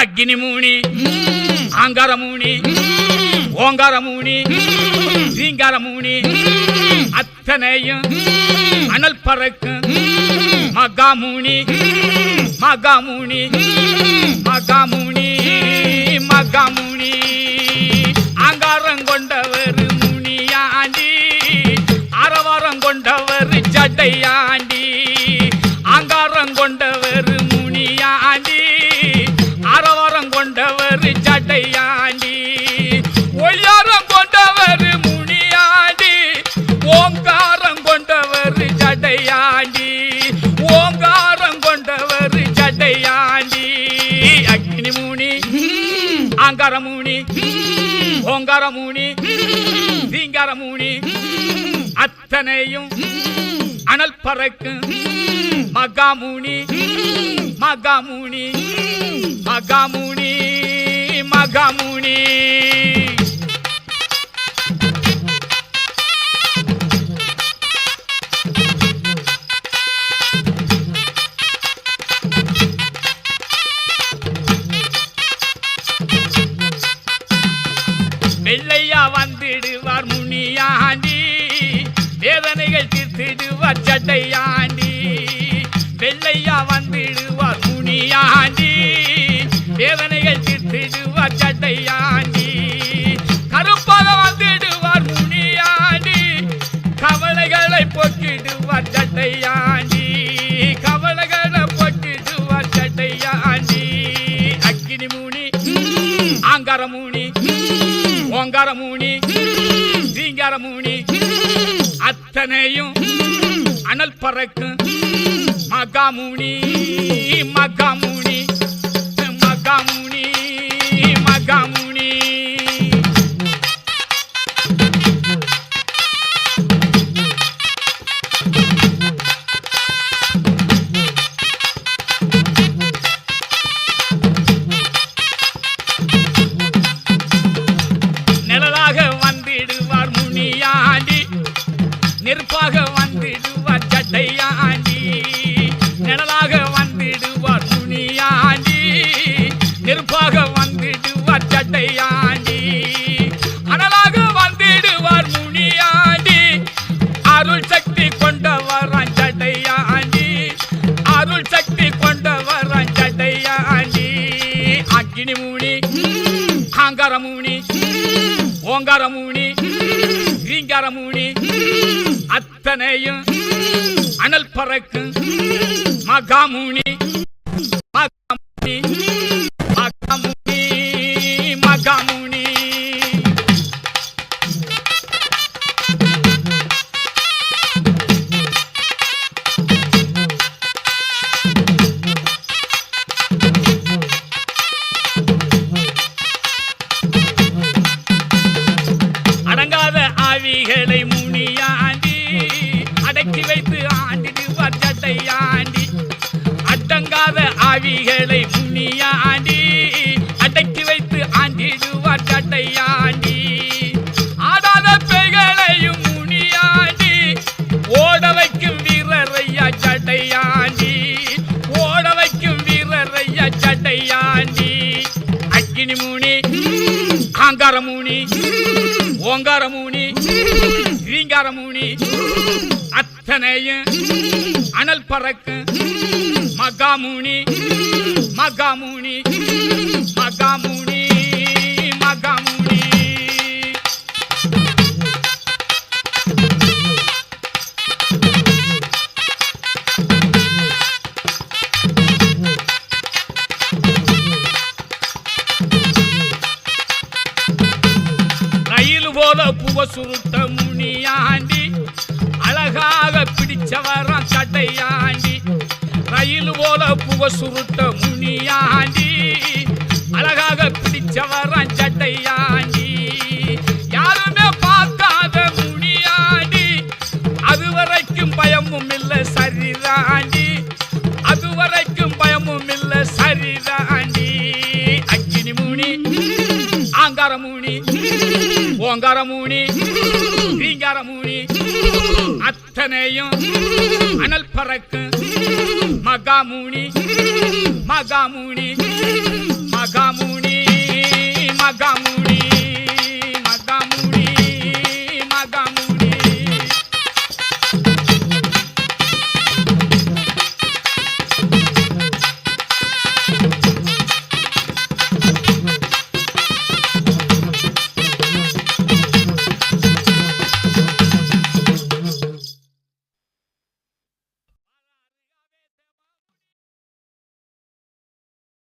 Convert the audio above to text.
அக்னி மூணி, ஆங்கார மூணி, ஓங்கார மூணி, ரீங்கார மூணி, அத்தனையும் அனல் பறக்கும் மகாமூனி, மகாமூனி, மகாமூனி, மகாமூனி. ஆங்காரம் கொண்டவர் முனியாண்டி, ஆரவாரம் கொண்டவர் ஜடையாண்டி. ஆங்காரம் கொண்டவர் முனியாண்டி, ஆரவாரம் கொண்டவர் ஜடையாண்டி. ஒய்யாரம் கொண்டவர் முனியாண்டி, ஓங்காரம் கொண்டவர் ஜடையாண்டி. ஓங்காரம் கொண்டவர் ஜடையாண்டி. அக்னி மூணி, ஆங்கார மூணி, ஓங்கார மூணி, ரீங்கார மூணி, அத்தனையும் அனல் பறக்கும் மகாமூனி, மகாமூனி, மகாமூனி, மகாமூனி. வெள்ளையா வந்திடுவார் முனியாண்டி, வேதனைகள் தீர்த்திடுவார் ஜடையாண்டி. வெள்ளையா வந்திடுவார் முனியாண்டி, வேதனைகள் தீர்த்திடுவார் ஜடையாண்டி. கருப்பாக வந்திடுவார் முனியாண்டி, கவலைகளை போக்கிடுவார் ஜடையாண்டி. கவலைகளை போக்கிடுவார் ஜடையாண்டி. அக்னி மூணி, ஆங்கார மூணி, ஓங்கார மூணி, ரீங்கார மூணி, அத்தனையும் அனல் பறக்கும் மகாமூனி, மகாமூனி, மகாமூனி, மகாமூனி. நிழலாக வந்திடுவார் முனியாண்டி, நெருப்பாக வந்திடுவார் ஜடையாண்டி. நிழலாக வந்திடுவார் முனியாண்டி, நெருப்பாக வந்திடுவார் ஜடையாண்டி. அனலாக வந்திடுவார் முனியாண்டி, அருள் சக்தி கொண்டவர் ஜடையாண்டி. அருள் சக்தி கொண்டவர் ஜடையாண்டி. அக்னி மூணி, ஆங்கார மூணி, ஓங்கார மூணி, ரீங்கார மூணி, அத்தனையும் அனல் பறக்கும் மகாமூனி, மகாமூனி, மகாமூனி, மகாமூனி. அடங்காத ஆவிகளை முனியாண்டி, அடக்கி வைத்து ஆண்டிடுவார் ஜடையாண்டி. அடங்காத ஆவிகளை முனியாண்டி, அடக்கி வைத்து ஆண்டிடுவார் ஜடையாண்டி. ஆடாத பேய்களையும் முனியாண்டி, ஓட வைக்கும் வீரரையா ஜடையாண்டி. ஓட வைக்கும் வீரரையா ஜடையாண்டி. அக்னி மூணி, ஆங்கார மூணி, ஓங்கார மூணி, ரீங்கார மூணி, அத்தனையும் அனல் பறக்கும் மகாமூனி, மகாமூனி, மகாமூனி, மகாமூனி. ரயில் போல புவ சுருட்ட முனியாண்டி, அழகாக பிடிச்சவரான் ஜடையாண்டி. ரயில் போல புவ சுருட்ட முனியாண்டி, அழகாக பிடிச்சவரான் ஜடையாண்டி. யாருமே பார்க்காத முனியாண்டி, அதுவரைக்கும் பயமும் இல்லை சரிதாண்டி. அதுவரைக்கும் பயமும் இல்லை சரிதாண்டி. அக்னி மூணி, ஆங்கார மூணி, ஓங்கார மூணி, ரீங்கார மூணி, அத்தனையும் அனல் பறக்கும் மகாமூனி, மகாமூனி,